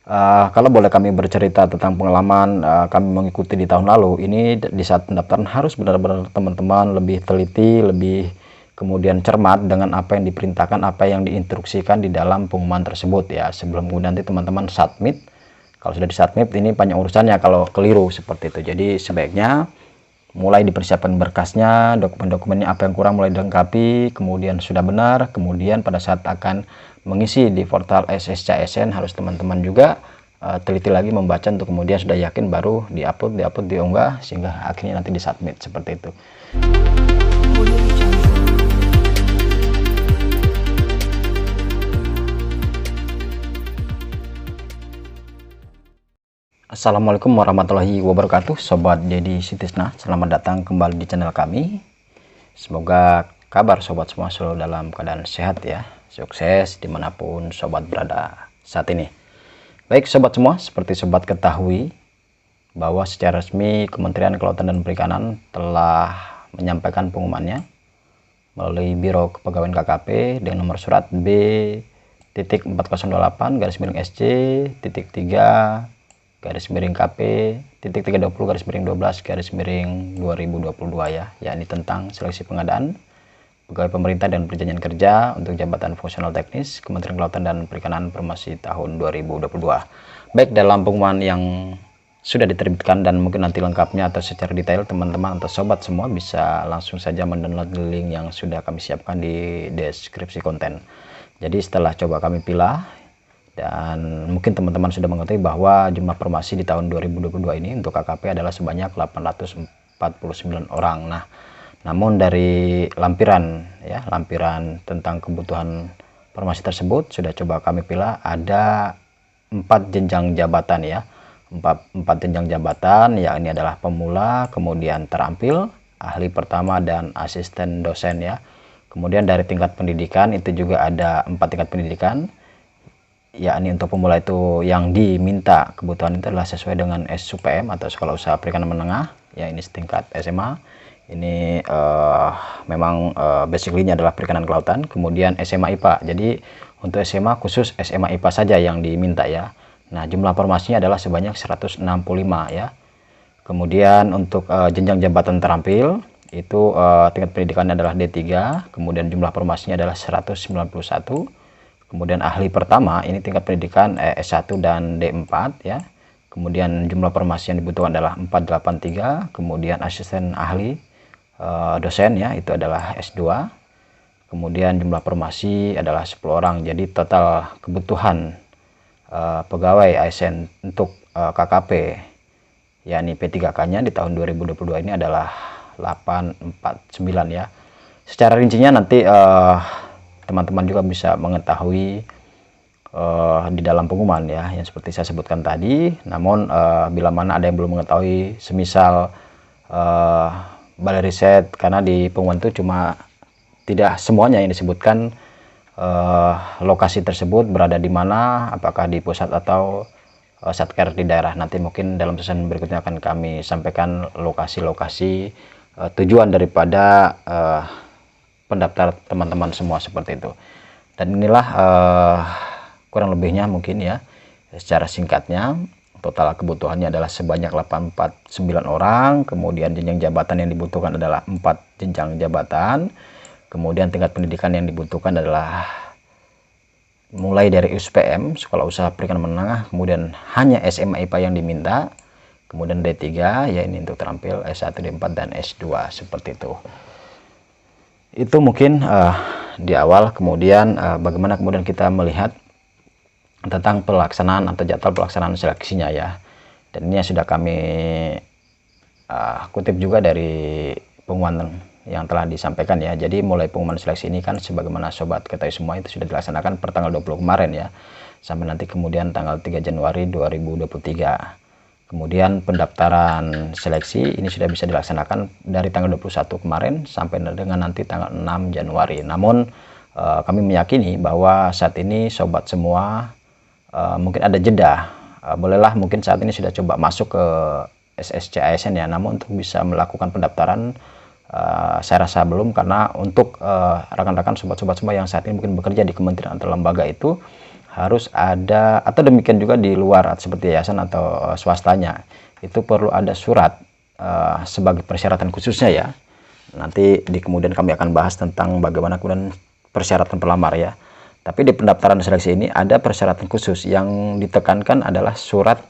Kalau boleh kami bercerita tentang pengalaman kami mengikuti di tahun lalu, ini di saat pendaftaran harus benar-benar teman-teman lebih teliti, lebih kemudian cermat dengan apa yang diperintahkan, apa yang diinstruksikan di dalam pengumuman tersebut ya. Sebelum kemudian nanti teman-teman submit, kalau sudah disubmit ini banyak urusannya kalau keliru seperti itu. Jadi sebaiknya mulai dipersiapkan berkasnya, dokumen-dokumennya apa yang kurang mulai dilengkapi, kemudian sudah benar, kemudian pada saat akan mengisi di portal SSCASN harus teman-teman juga teliti lagi membaca untuk kemudian sudah yakin baru diupload, diunggah sehingga akhirnya nanti disubmit seperti itu. Assalamualaikum warahmatullahi wabarakatuh, Sobat Dedi Sitisna. Selamat datang kembali di channel kami. Semoga kabar sobat semua selalu dalam keadaan sehat ya, sukses dimanapun sobat berada saat ini. Baik sobat semua, seperti sobat ketahui bahwa secara resmi Kementerian Kelautan dan Perikanan telah menyampaikan pengumumannya melalui Biro Kepegawaian KKP dengan nomor surat B.3018-3/KP.12/2022 ya, yakni tentang seleksi pengadaan pegawai pemerintah dan perjanjian kerja untuk jabatan fungsional teknis Kementerian Kelautan dan Perikanan Promosi tahun 2022. Baik, dalam pengumuman yang sudah diterbitkan dan mungkin nanti lengkapnya atau secara detail teman-teman atau sobat semua bisa langsung saja mendownload link yang sudah kami siapkan di deskripsi konten. Jadi setelah coba kami pilah dan mungkin teman-teman sudah mengetahui bahwa jumlah formasi di tahun 2022 ini untuk KKP adalah sebanyak 849 orang. Nah, namun dari lampiran tentang kebutuhan formasi tersebut sudah coba kami pilah ada 4 jenjang jabatan ya. 4 jenjang jabatan, yakni adalah pemula, kemudian terampil, ahli pertama, dan asisten dosen ya. Kemudian dari tingkat pendidikan itu juga ada 4 tingkat pendidikan, yakni untuk pemula itu yang diminta kebutuhan itu adalah sesuai dengan SUPM atau Sekolah Usaha Perikanan Menengah ya, ini setingkat SMA. Ini memang basically-nya adalah perikanan kelautan. Kemudian SMA IPA, jadi untuk SMA khusus SMA IPA saja yang diminta ya. Nah, jumlah formasinya adalah sebanyak 165 ya. Kemudian untuk jenjang jabatan terampil itu tingkat pendidikannya adalah D3, kemudian jumlah formasinya adalah 191. Kemudian ahli pertama ini tingkat pendidikan S1 dan D4 ya. Kemudian jumlah formasi yang dibutuhkan adalah 483. Kemudian asisten ahli dosen ya, itu adalah S2. Kemudian jumlah formasi adalah 10 orang. Jadi total kebutuhan pegawai ASN untuk KKP yakni P3K-nya di tahun 2022 ini adalah 849 ya. Secara rincinya nanti teman-teman juga bisa mengetahui di dalam pengumuman ya, yang seperti saya sebutkan tadi. Namun bila mana ada yang belum mengetahui, semisal balai riset, karena di pengumuman itu cuma tidak semuanya yang disebutkan lokasi tersebut berada di mana, apakah di pusat atau satker di daerah. Nanti mungkin dalam season berikutnya akan kami sampaikan lokasi-lokasi tujuan daripada pendaftar teman-teman semua seperti itu. Dan inilah kurang lebihnya mungkin ya, secara singkatnya. Total kebutuhannya adalah sebanyak 849 orang. Kemudian jenjang jabatan yang dibutuhkan adalah 4 jenjang jabatan. Kemudian tingkat pendidikan yang dibutuhkan adalah mulai dari SUPM, Sekolah Usaha Perikanan Menengah, kemudian hanya SMA IPA yang diminta. Kemudian D3 ya, ini untuk terampil S1, D4 dan S2 seperti itu. Itu mungkin di awal. Kemudian bagaimana kemudian kita melihat tentang pelaksanaan atau jadwal pelaksanaan seleksinya ya. Dan ini sudah kami kutip juga dari pengumuman yang telah disampaikan ya. Jadi mulai pengumuman seleksi ini kan sebagaimana sobat ketahui semua itu sudah dilaksanakan per tanggal 20 kemarin ya, sampai nanti kemudian tanggal 3 Januari 2023. Kemudian pendaftaran seleksi ini sudah bisa dilaksanakan dari tanggal 21 kemarin sampai dengan nanti tanggal 6 Januari. Namun kami meyakini bahwa saat ini sobat semua mungkin ada jeda. Bolehlah mungkin saat ini sudah coba masuk ke SSCASN ya, namun untuk bisa melakukan pendaftaran saya rasa belum, karena untuk rekan-rekan sobat-sobat semua yang saat ini mungkin bekerja di kementerian atau lembaga itu harus ada, atau demikian juga di luar seperti yayasan atau swastanya, itu perlu ada surat sebagai persyaratan khususnya ya. Nanti di kemudian kami akan bahas tentang bagaimana kemudian persyaratan pelamar ya. Tapi di pendaftaran seleksi ini ada persyaratan khusus yang ditekankan adalah surat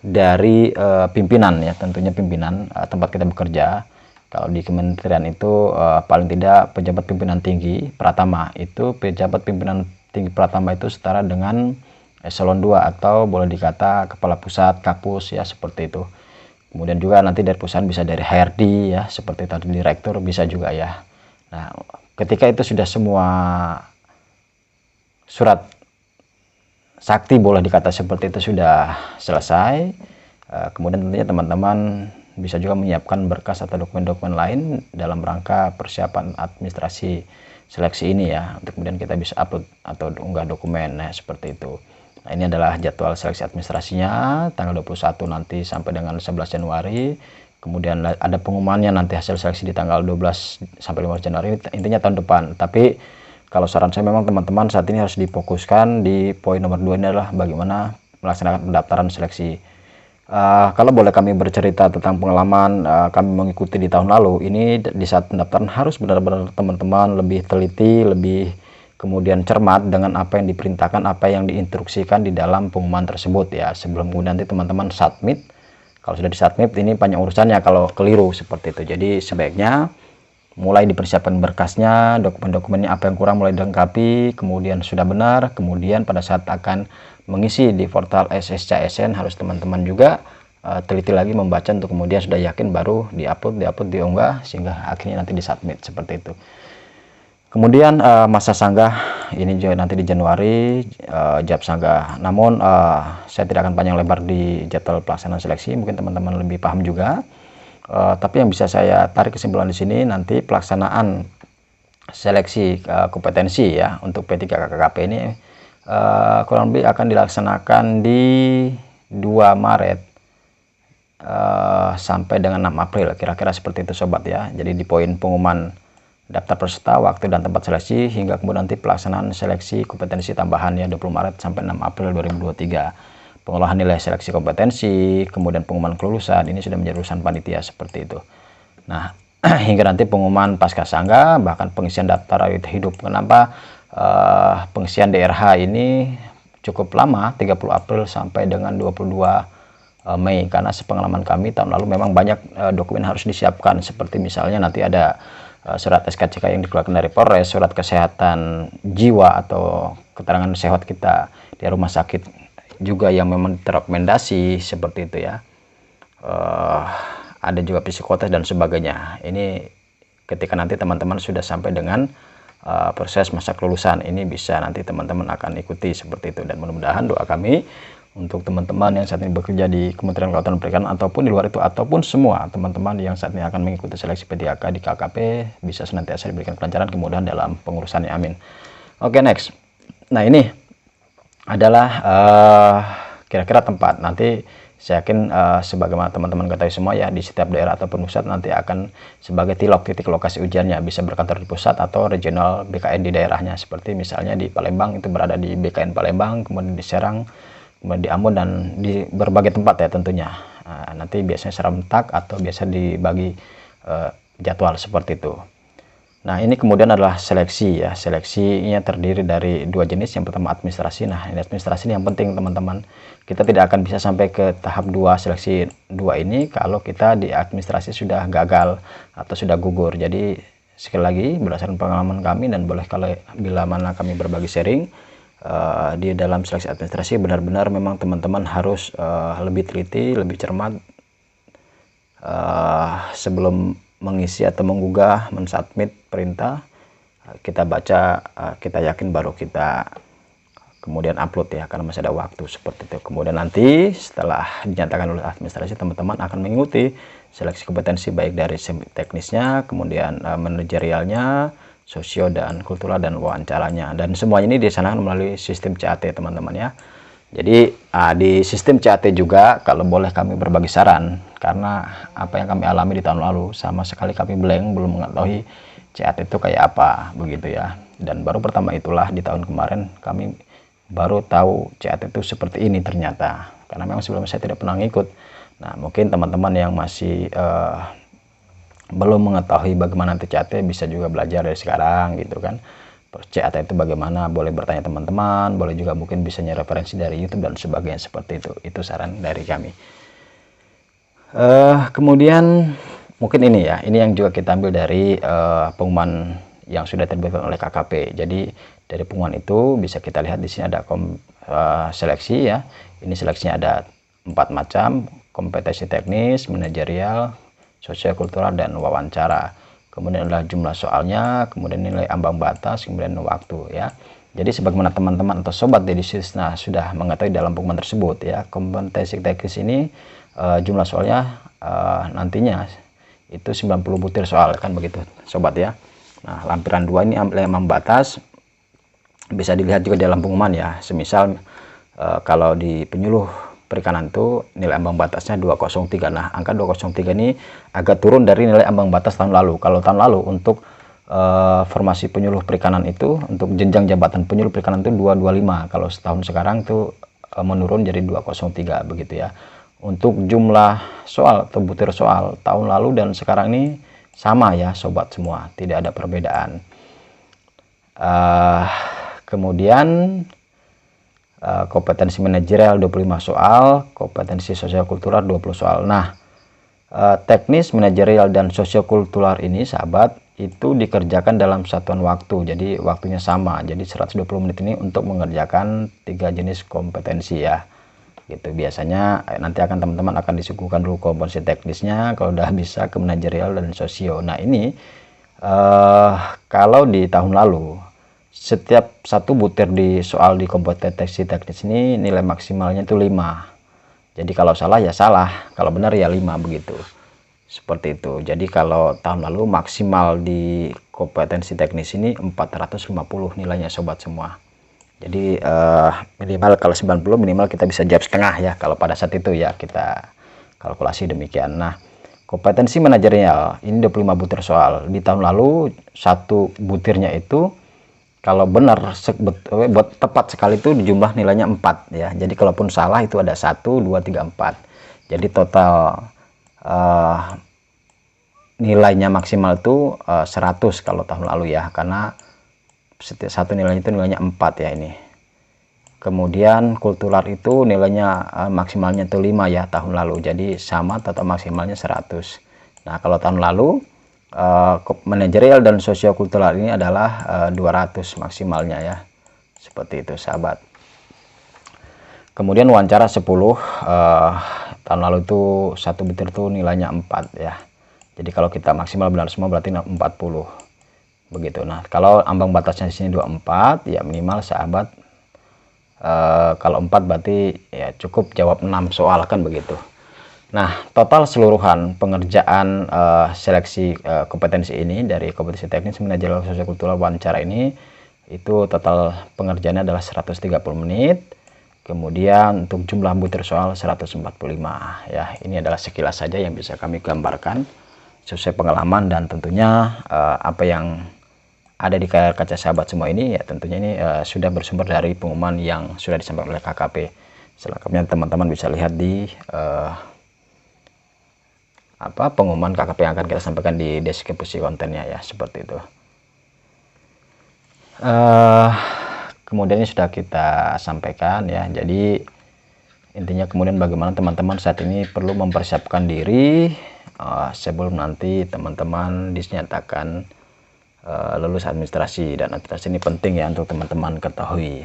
dari pimpinan ya, tentunya pimpinan tempat kita bekerja. Kalau di kementerian itu paling tidak pejabat pimpinan tinggi pratama, itu pejabat pimpinan tinggi pratama itu setara dengan eselon 2 atau boleh dikata kepala pusat, kapus ya, seperti itu. Kemudian juga nanti dari perusahaan bisa dari HRD ya, seperti tadi direktur bisa juga ya. Nah, ketika itu sudah semua surat sakti boleh dikata seperti itu sudah selesai, kemudian tentunya teman-teman bisa juga menyiapkan berkas atau dokumen-dokumen lain dalam rangka persiapan administrasi seleksi ini ya, untuk kemudian kita bisa upload atau unggah dokumen ya, seperti itu. Nah, ini adalah jadwal seleksi administrasinya tanggal 21 nanti sampai dengan 11 Januari. Kemudian ada pengumumannya nanti hasil seleksi di tanggal 12 sampai 15 Januari, intinya tahun depan. Tapi kalau saran saya memang teman-teman saat ini harus difokuskan di poin nomor 2 ini adalah bagaimana melaksanakan pendaftaran seleksi. Kalau boleh kami bercerita tentang pengalaman kami mengikuti di tahun lalu, ini di saat pendaftaran harus benar-benar teman-teman lebih teliti, lebih kemudian cermat dengan apa yang diperintahkan, apa yang diinstruksikan di dalam pengumuman tersebut ya, sebelum kemudian nanti teman-teman submit. Kalau sudah disubmit ini banyak urusannya kalau keliru seperti itu. Jadi sebaiknya mulai dipersiapkan berkasnya, dokumen-dokumennya apa yang kurang mulai dilengkapi, kemudian sudah benar, kemudian pada saat akan mengisi di portal SSCSN harus teman-teman juga teliti lagi membaca untuk kemudian sudah yakin baru diupload, diunggah sehingga akhirnya nanti disubmit seperti itu. Kemudian masa sanggah ini juga nanti di Januari, jab sanggah. Namun saya tidak akan panjang lebar di jadwal pelaksanaan seleksi, mungkin teman-teman lebih paham juga. Tapi yang bisa saya tarik kesimpulan di sini nanti pelaksanaan seleksi kompetensi ya untuk P3 KKP ini kurang lebih akan dilaksanakan di 2 Maret sampai dengan 6 April kira-kira seperti itu sobat ya. Jadi di poin pengumuman daftar peserta, waktu dan tempat seleksi, hingga kemudian nanti pelaksanaan seleksi kompetensi tambahan ya 20 Maret sampai 6 April 2023. Pengolahan nilai seleksi kompetensi, kemudian pengumuman kelulusan, ini sudah menjadi urusan panitia seperti itu. Nah, hingga nanti pengumuman pasca sangga, bahkan pengisian daftar riwayat hidup. Kenapa pengisian DRH ini cukup lama, 30 April sampai dengan 22 Mei, karena sepengalaman kami tahun lalu memang banyak dokumen harus disiapkan, seperti misalnya nanti ada surat SKCK yang dikeluarkan dari Polres, surat kesehatan jiwa atau keterangan sehat kita di rumah sakit juga yang memang terrekomendasi seperti itu ya. Ada juga psikotes dan sebagainya. Ini ketika nanti teman-teman sudah sampai dengan proses masa kelulusan, ini bisa nanti teman-teman akan ikuti seperti itu. Dan mudah-mudahan doa kami untuk teman-teman yang saat ini bekerja di Kementerian Kelautan dan Perikanan ataupun di luar itu, ataupun semua teman-teman yang saat ini akan mengikuti seleksi P3K di KKP bisa senantiasa diberikan kelancaran, kemudahan dalam pengurusannya, amin. Oke, next. Nah, ini adalah kira-kira tempat. Nanti saya yakin sebagaimana teman-teman ketahui semua ya, di setiap daerah ataupun pusat nanti akan sebagai tilok, titik lokasi ujiannya, bisa berkantor di pusat atau regional BKN di daerahnya. Seperti misalnya di Palembang itu berada di BKN Palembang, kemudian di Serang, kemudian di Ambon, dan di berbagai tempat ya tentunya. Nanti biasanya serentak atau biasa dibagi jadwal seperti itu. Nah, ini kemudian adalah seleksi ya. Seleksinya terdiri dari 2 jenis. Yang pertama administrasi. Nah, ini administrasi ini yang penting teman-teman. Kita tidak akan bisa sampai ke tahap 2 seleksi 2 ini kalau kita di administrasi sudah gagal atau sudah gugur. Jadi sekali lagi berdasarkan pengalaman kami, dan boleh kalau bila mana kami berbagi sharing di dalam seleksi administrasi, benar-benar memang teman-teman harus lebih teliti, lebih cermat sebelum mengisi atau menggugah, mensubmit perintah. Kita baca, kita yakin baru kita kemudian upload ya, karena masih ada waktu seperti itu. Kemudian nanti setelah dinyatakan oleh administrasi, teman-teman akan mengikuti seleksi kompetensi baik dari teknisnya, kemudian manajerialnya, sosio dan kultural, dan wawancaranya. Dan semua ini dilaksanakan melalui sistem CAT teman-teman ya. Jadi di sistem CAT juga kalau boleh kami berbagi saran, karena apa yang kami alami di tahun lalu sama sekali kami blank, belum mengetahui CAT itu kayak apa begitu ya. Dan baru pertama itulah di tahun kemarin kami baru tahu CAT itu seperti ini ternyata, karena memang sebelumnya saya tidak pernah ngikut. Nah, mungkin teman-teman yang masih belum mengetahui bagaimana nanti CAT bisa juga belajar dari sekarang gitu kan. CAT itu bagaimana, boleh bertanya teman-teman, boleh juga mungkin bisa nyari referensi dari YouTube dan sebagainya seperti itu saran dari kami. Kemudian mungkin ini ya, ini yang juga kita ambil dari pengumuman yang sudah terbitkan oleh KKP. Jadi dari pengumuman itu bisa kita lihat di sini ada seleksi ya. Ini seleksinya ada 4 macam: kompetensi teknis, manajerial, sosial kultural, dan wawancara. Kemudian adalah jumlah soalnya, kemudian nilai ambang batas, kemudian waktu ya. Jadi sebagaimana teman-teman atau sobat Dedisisna sudah mengetahui dalam pengumuman tersebut ya, kompetensi teknis ini jumlah soalnya nantinya itu 90 butir soal kan begitu sobat ya. Nah, lampiran 2 ini nilai ambang batas bisa dilihat juga dalam pengumuman ya. Semisal kalau di penyuluh perikanan itu nilai ambang batasnya 203. Nah, angka 203 ini agak turun dari nilai ambang batas tahun lalu. Kalau tahun lalu untuk formasi penyuluh perikanan itu, untuk jenjang jabatan penyuluh perikanan itu 225. Kalau setahun sekarang itu menurun jadi 203 begitu ya. Untuk jumlah soal atau butir soal tahun lalu dan sekarang ini sama ya sobat semua, tidak ada perbedaan. Kemudian kompetensi manajerial 25 soal, kompetensi sosial kultural 20 soal. Nah, teknis, manajerial, dan sosial kultural ini sahabat itu dikerjakan dalam satuan waktu, jadi waktunya sama, jadi 120 menit ini untuk mengerjakan 3 jenis kompetensi ya gitu. Biasanya nanti akan teman-teman akan disuguhkan dulu kompetensi teknisnya, kalau udah bisa ke manajerial dan sosio. Nah, ini kalau di tahun lalu setiap satu butir di soal di kompetensi teknis ini nilai maksimalnya itu 5. Jadi kalau salah ya salah, kalau benar ya 5 begitu. Seperti itu. Jadi kalau tahun lalu maksimal di kompetensi teknis ini 450 nilainya sobat semua. Jadi minimal kalau 90 minimal kita bisa jawab setengah ya kalau pada saat itu ya, kita kalkulasi demikian. Nah, kompetensi manajerial ini 25 butir soal. Di tahun lalu satu butirnya itu kalau benar buat tepat sekali itu jumlah nilainya 4 ya. Jadi kalaupun salah itu ada 1 2 3 4. Jadi total nilainya maksimal itu 100 kalau tahun lalu ya, karena setiap satu nilainya itu nilainya 4 ya ini. Kemudian kultural itu nilainya maksimalnya itu 5 ya tahun lalu, jadi sama total maksimalnya 100. Nah, kalau tahun lalu manajerial dan sosiokultural ini adalah 200 maksimalnya ya, seperti itu sahabat. Kemudian wawancara 10 tahun lalu itu satu butir itu nilainya 4 ya. Jadi kalau kita maksimal benar semua berarti 40 begitu. Nah, kalau ambang batasnya di sini 24 ya, minimal sahabat kalau 4 berarti ya cukup jawab 6 soal kan begitu. Nah, total seluruhan pengerjaan seleksi kompetensi ini dari kompetensi teknis, manajerial, sosiokultural, wawancara ini itu total pengerjaannya adalah 130 menit. Kemudian untuk jumlah butir soal 145 ya. Ini adalah sekilas saja yang bisa kami gambarkan sesuai pengalaman, dan tentunya apa yang ada di layar kaca sahabat semua ini ya tentunya ini sudah bersumber dari pengumuman yang sudah disampaikan oleh KKP. Selengkapnya teman-teman bisa lihat di pengumuman KKP yang akan kita sampaikan di deskripsi kontennya ya, seperti itu. Kemudian ini sudah kita sampaikan ya. Jadi intinya kemudian bagaimana teman-teman saat ini perlu mempersiapkan diri sebelum nanti teman-teman dinyatakan lulus administrasi, dan administrasi ini penting ya untuk teman-teman ketahui.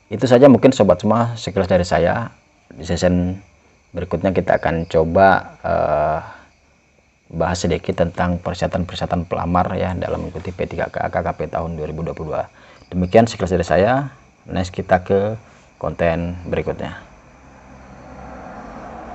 Itu saja mungkin sobat semua sekilas dari saya. Di sesi berikutnya kita akan coba bahas sedikit tentang persyaratan pelamar ya dalam mengikuti P3K KKP tahun 2022. Demikian sekilas dari saya. Next kita ke konten berikutnya.